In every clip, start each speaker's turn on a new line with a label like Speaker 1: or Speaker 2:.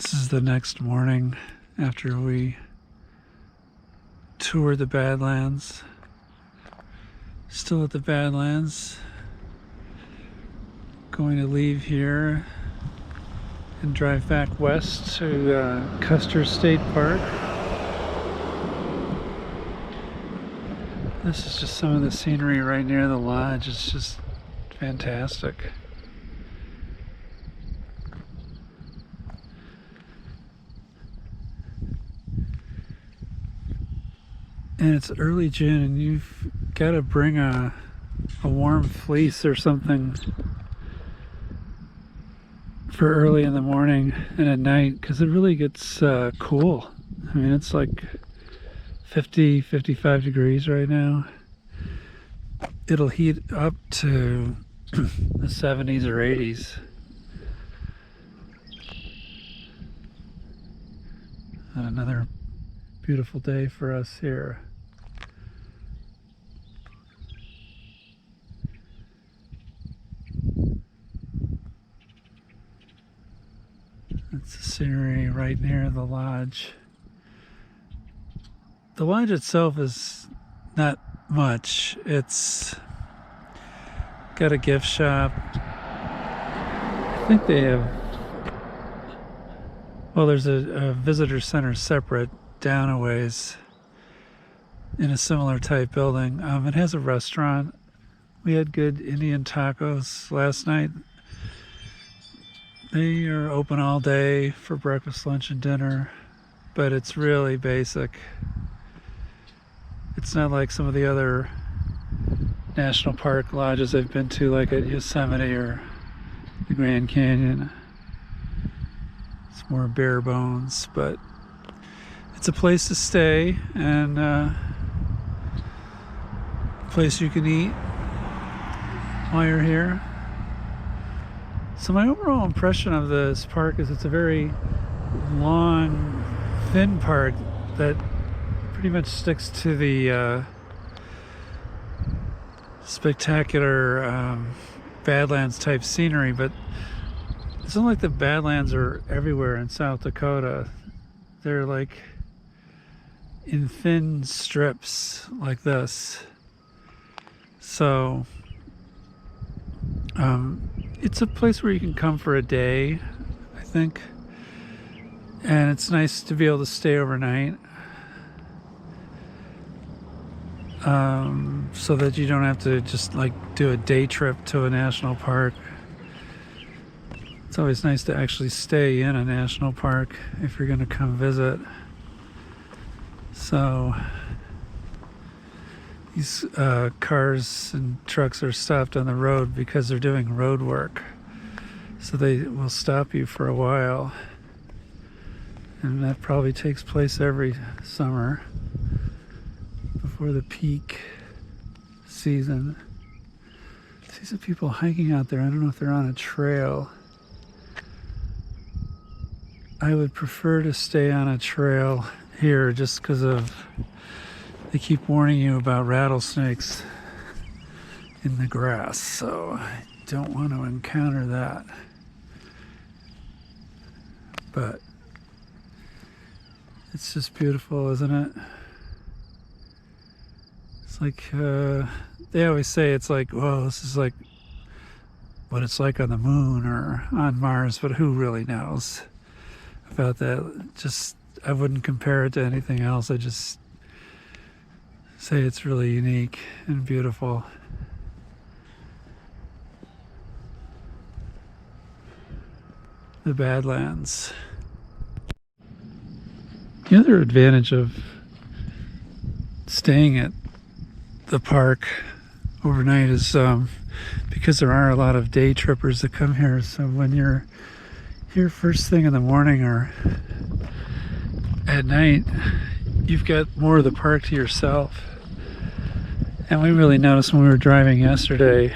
Speaker 1: This is the next morning after we toured the Badlands. Still at the Badlands. Going to leave here and drive back west to Custer State Park. This is just some of the scenery right near the lodge. It's just fantastic. And it's early June, and you've got to bring a warm fleece or something for early in the morning and at night, because it really gets cool. I mean, it's like 50, 55 degrees right now. It'll heat up to the 70s or 80s. And another beautiful day for us here. That's the scenery right near the lodge. The lodge itself is not much. It's got a gift shop. I think they have, well, there's a visitor center separate down a ways in a similar type building. It has a restaurant. We had good Indian tacos last night. They are open all day for breakfast, lunch, and dinner, but it's really basic. It's not like some of the other national park lodges I've been to, like at Yosemite or the Grand Canyon. It's more bare bones, but it's a place to stay and a place you can eat while you're here. So my overall impression of this park is it's a very long, thin park that pretty much sticks to the spectacular Badlands type scenery, but it's not like the Badlands are everywhere in South Dakota. They're like in thin strips like this. So it's a place where you can come for a day, I think, and it's nice to be able to stay overnight, so that you don't have to just like do a day trip to a national park. It's always nice to actually stay in a national park if you're going to come visit. So these cars and trucks are stopped on the road because they're doing road work. So they will stop you for a while. And that probably takes place every summer before the peak season. I see some people hiking out there. I don't know if they're on a trail. I would prefer to stay on a trail here just because of they keep warning you about rattlesnakes in the grass, so I don't want to encounter that. But it's just beautiful, isn't it? It's like, they always say it's like, whoa, this is like what it's like on the moon or on Mars, but who really knows about that? Just, I wouldn't compare it to anything else. I just say it's really unique and beautiful. The Badlands. The other advantage of staying at the park overnight is because there are a lot of day trippers that come here. So when you're here first thing in the morning or at night, you've got more of the park to yourself. And we really noticed when we were driving yesterday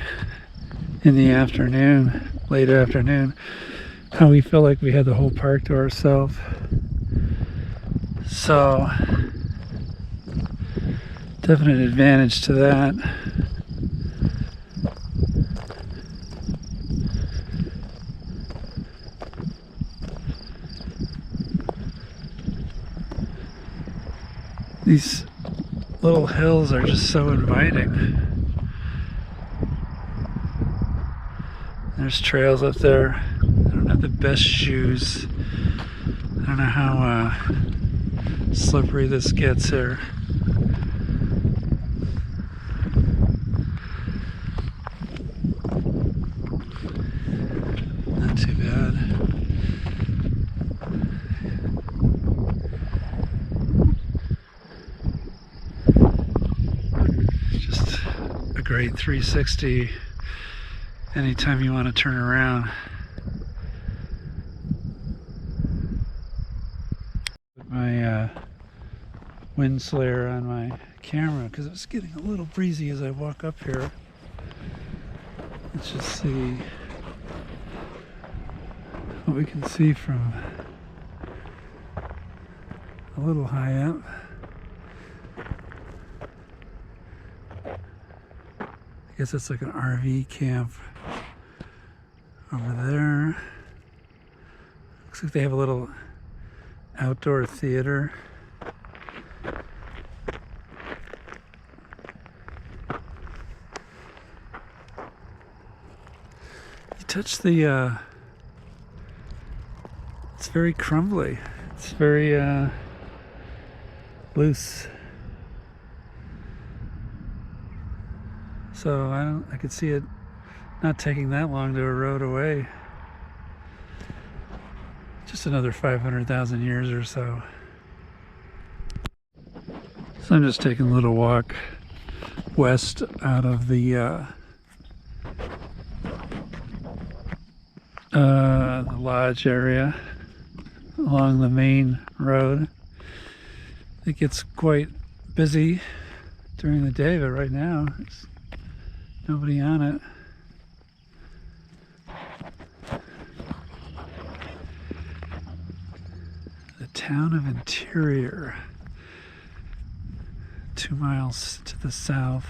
Speaker 1: in the afternoon, late afternoon, how we felt like we had the whole park to ourselves. So, definite advantage to that. These little hills are just so inviting. There's trails up there. I don't have the best shoes. I don't know how slippery this gets here. Not too bad. Just a great 360 anytime you want to turn around. Put my wind slayer on my camera because it's getting a little breezy as I walk up here. Let's just see what we can see from a little high up. I guess it's like an RV camp over there. Looks like they have a little outdoor theater. You touch the it's very crumbly. It's very loose. So I could see it not taking that long to erode away. Just another 500,000 years or so. So I'm just taking a little walk west out of the lodge area along the main road. It gets quite busy during the day, but right now there's nobody on it. The town of Interior, 2 miles to the south.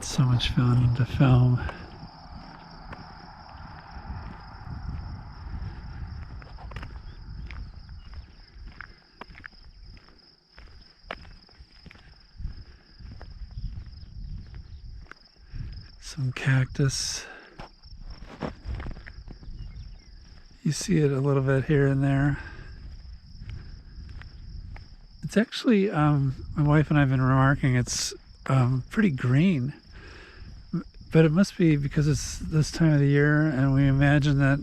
Speaker 1: So much fun to film. Some cactus. You see it a little bit here and there. It's actually, my wife and I have been remarking, it's pretty green. But it must be because it's this time of the year, and we imagine that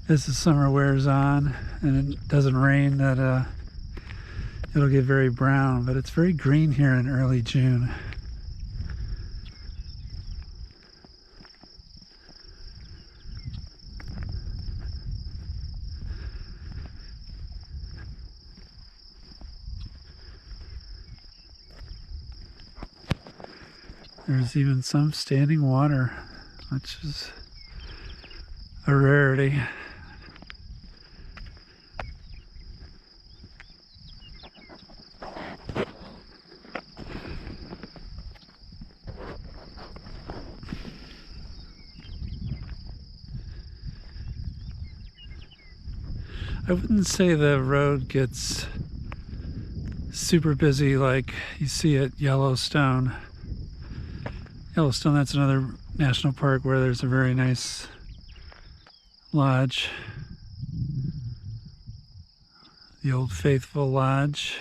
Speaker 1: as the summer wears on and it doesn't rain, that it'll get very brown. But it's very green here in early June. There's even some standing water, which is a rarity. I wouldn't say the road gets super busy like you see at Yellowstone. Yellowstone, that's another national park where there's a very nice lodge. The Old Faithful Lodge,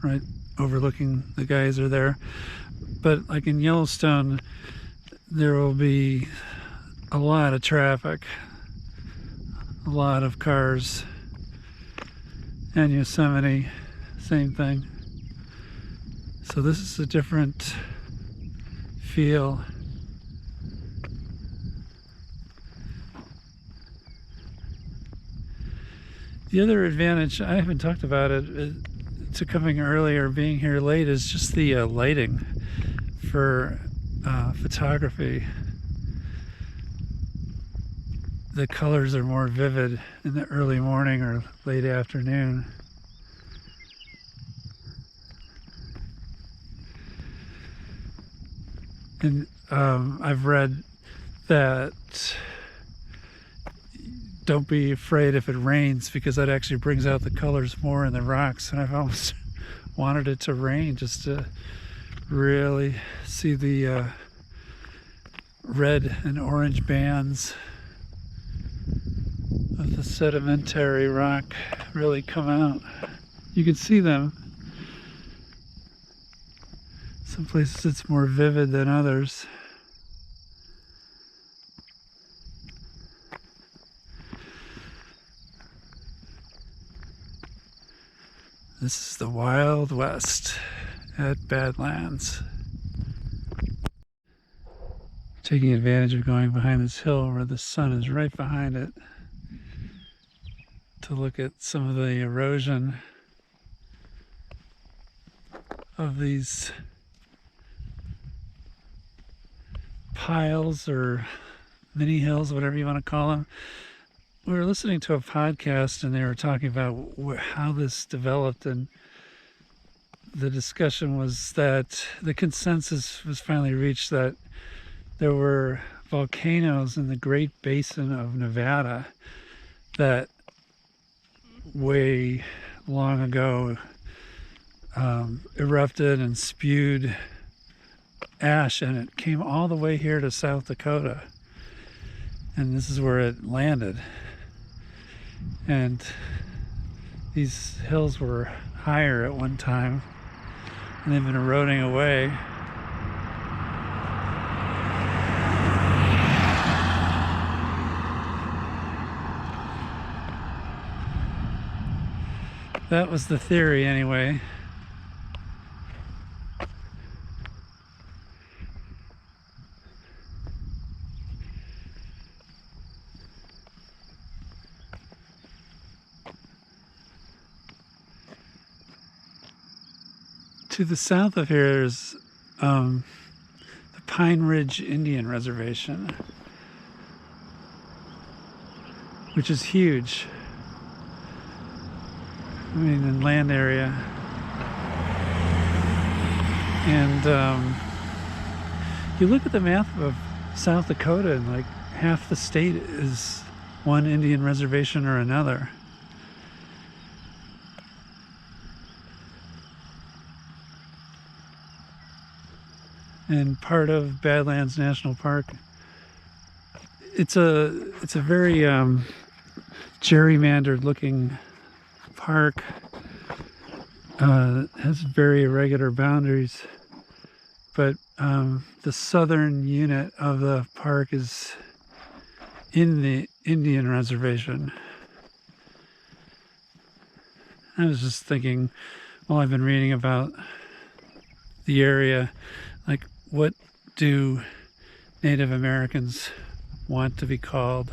Speaker 1: right overlooking the geyser there. But like in Yellowstone, there will be a lot of traffic, a lot of cars. And Yosemite, same thing. So this is a different feel. The other advantage, I haven't talked about it, to coming early or being here late, is just the lighting. for photography. The colors are more vivid in the early morning or late afternoon. And I've read that don't be afraid if it rains, because that actually brings out the colors more in the rocks. And I've almost wanted it to rain just to really see the red and orange bands of the sedimentary rock really come out. You can see them. Some places it's more vivid than others. This is the Wild West at Badlands. Taking advantage of going behind this hill where the sun is right behind it to look at some of the erosion of these piles or mini hills, whatever you want to call them. We were listening to a podcast and they were talking about how this developed, and the discussion was that the consensus was finally reached that there were volcanoes in the Great Basin of Nevada that way long ago erupted and spewed ash, and it came all the way here to South Dakota, and this is where it landed. And these hills were higher at one time, and they've been eroding away. That was the theory anyway. To the south of here is the Pine Ridge Indian Reservation, which is huge. I mean, in land area. And you look at the map of South Dakota, and like half the state is one Indian reservation or another. And part of Badlands National Park, it's a very gerrymandered looking park. Has very irregular boundaries, but the southern unit of the park is in the Indian reservation. I was just thinking, well, I've been reading about the area, like, what do Native Americans want to be called?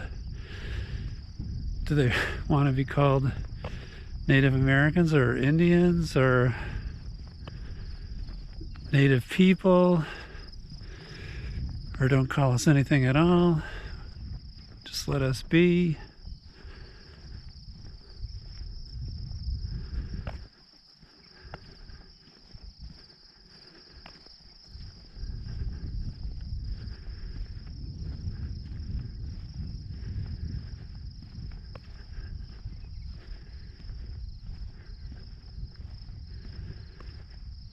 Speaker 1: Do they want to be called Native Americans or Indians or Native people? Or don't call us anything at all, just let us be?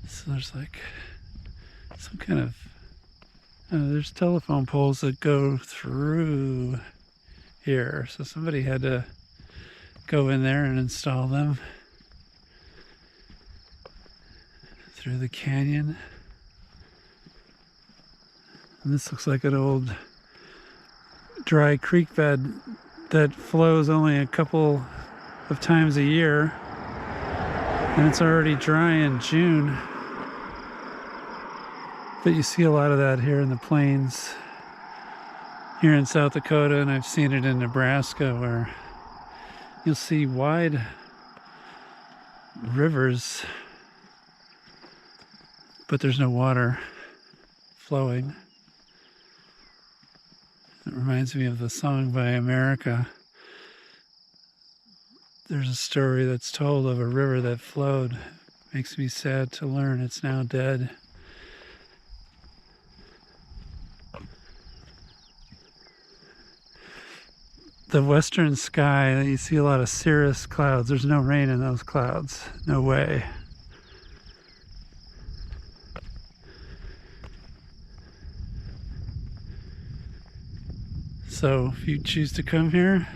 Speaker 1: So there's like some kind of, there's telephone poles that go through here. So somebody had to go in there and install them through the canyon. And this looks like an old dry creek bed that flows only a couple of times a year. And it's already dry in June. But you see a lot of that here in the plains, here in South Dakota, and I've seen it in Nebraska, where you'll see wide rivers, but there's no water. flowing. It reminds me of the song by America. There's a story that's told of a river that flowed. Makes me sad to learn it's now dead. The western sky, you see a lot of cirrus clouds. There's no rain in those clouds. No way. So if you choose to come here,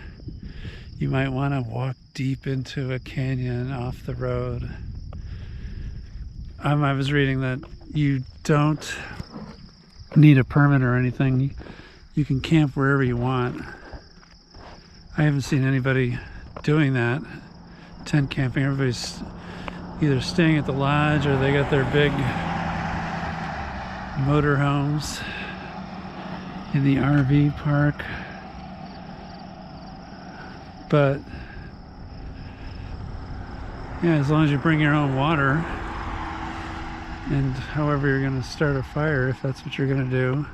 Speaker 1: you might want to walk deep into a canyon off the road. I was reading that you don't need a permit or anything. You can camp wherever you want. I haven't seen anybody doing that. Tent camping, everybody's either staying at the lodge or they got their big motorhomes in the RV park. But yeah, as long as you bring your own water, and however you're going to start a fire, if that's what you're going to do,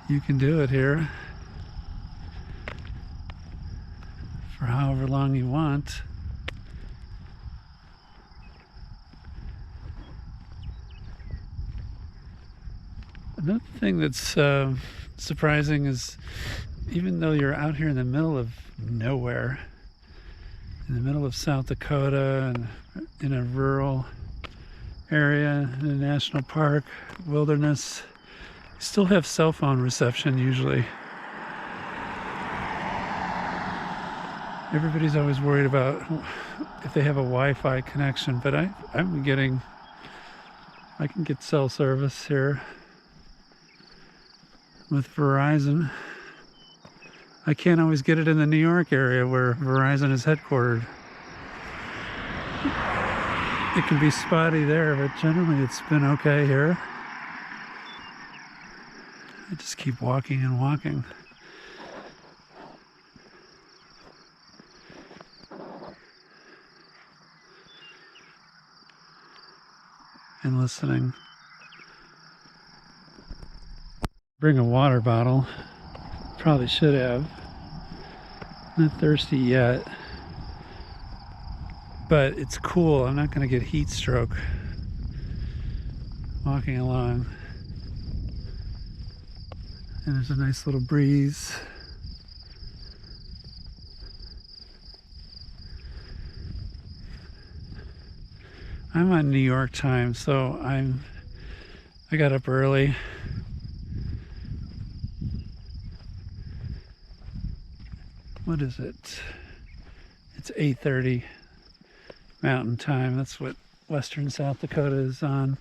Speaker 1: you can do it here for however long you want. Another thing that's surprising is, even though you're out here in the middle of nowhere, in the middle of South Dakota and in a rural area, in a national park, wilderness, you still have cell phone reception usually. Everybody's always worried about if they have a Wi-Fi connection, but I can get cell service here with Verizon. I can't always get it in the New York area where Verizon is headquartered. It can be spotty there, but generally it's been okay here. I just keep walking and walking. And listening. Bring a water bottle. Probably should have. Not thirsty yet. But it's cool. I'm not going to get heat stroke walking along. And there's a nice little breeze. I'm on New York time, so I got up early. What is it? It's 8:30 Mountain Time. That's what western South Dakota is on.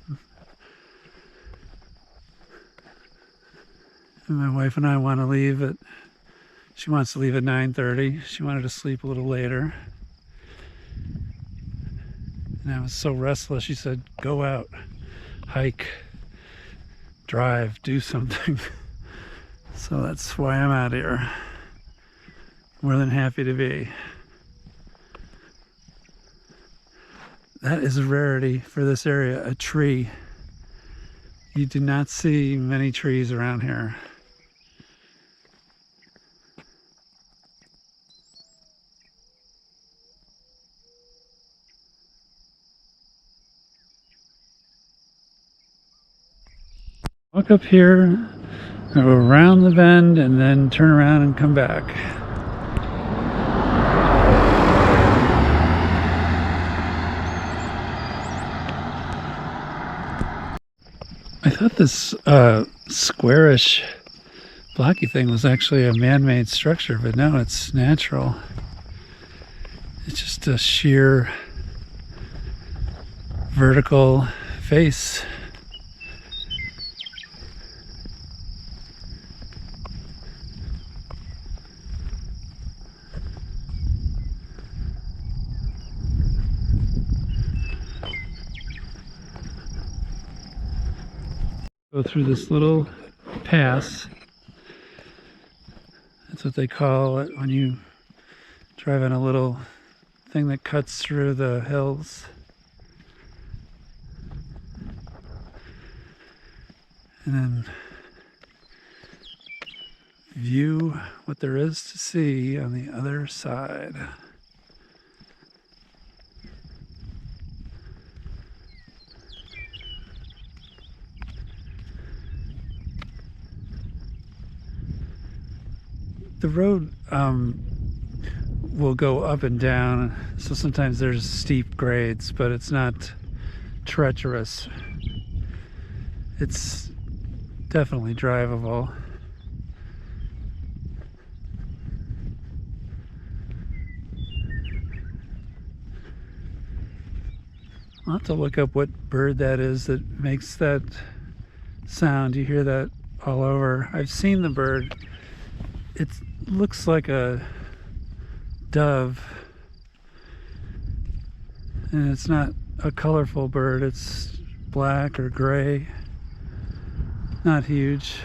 Speaker 1: And my wife and I want to leave she wants to leave at 9:30. She wanted to sleep a little later. And I was so restless, she said, go out, hike, drive, do something. So that's why I'm out here. More than happy to be. That is a rarity for this area, a tree. You do not see many trees around here. Walk up here, go around the bend, and then turn around and come back. I thought this squarish blocky thing was actually a man-made structure, but no, it's natural. It's just a sheer vertical face. Go through this little pass. That's what they call it when you drive on a little thing that cuts through the hills. and then view what there is to see on the other side. The road will go up and down, so sometimes there's steep grades, but it's not treacherous. It's definitely drivable. I'll have to look up what bird that is that makes that sound. You hear that all over. I've seen the bird. It looks like a dove, and it's not a colorful bird. It's black or gray, not huge.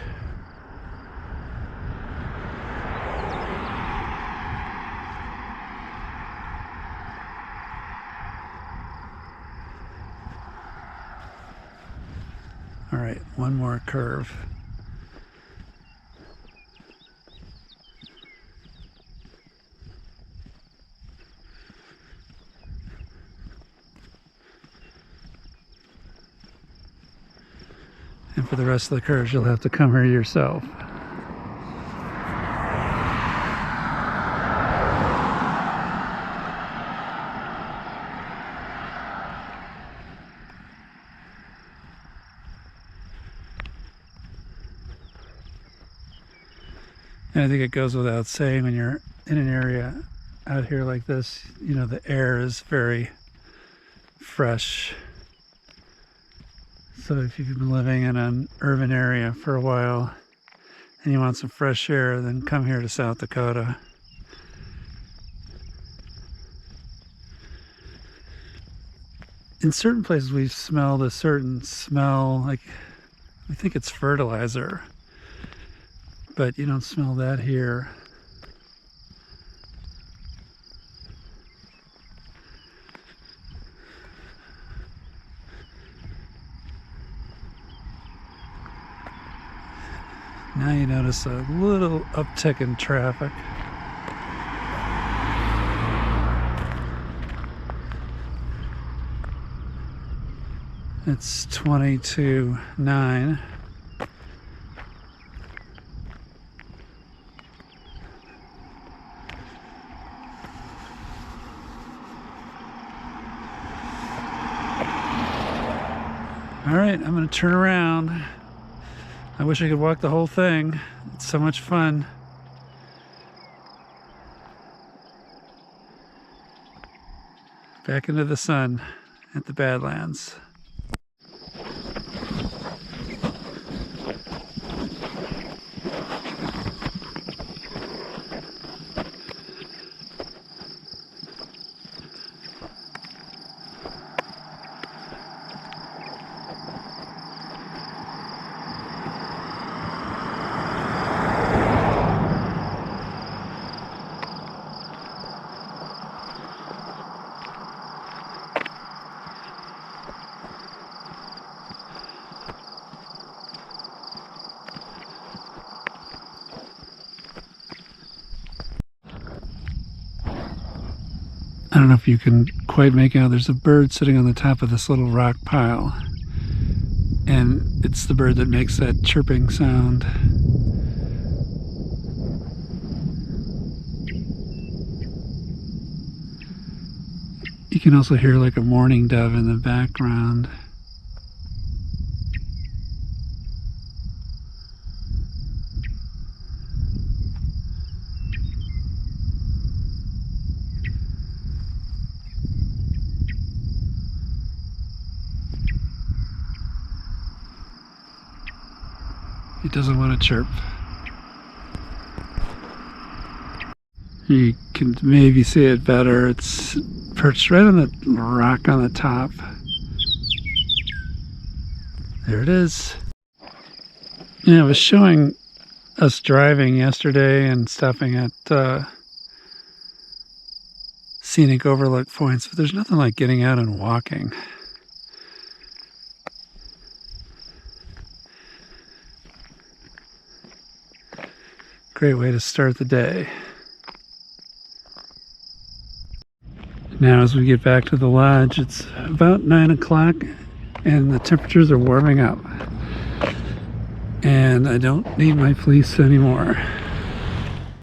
Speaker 1: All right, one more curve. And for the rest of the curves, you'll have to come here yourself. And I think it goes without saying, when you're in an area out here like this, you know, the air is very fresh. So if you've been living in an urban area for a while and you want some fresh air, then come here to South Dakota. In certain places we've smelled a certain smell, like we think it's fertilizer, but you don't smell that here. Now you notice a little uptick in traffic. It's 20 to 9. All right, I'm going to turn around. I wish I could walk the whole thing. It's so much fun. Back into the sun at the Badlands. I don't know if you can quite make out, there's a bird sitting on the top of this little rock pile, and it's the bird that makes that chirping sound. You can also hear like a mourning dove in the background. He doesn't want to chirp. You can maybe see it better. It's perched right on the rock on the top. There it is. Yeah, I was showing us driving yesterday and stopping at scenic overlook points, but there's nothing like getting out and walking. great way to start the day. Now as we get back to the lodge, it's about 9 o'clock and the temperatures are warming up. And I don't need my fleece anymore.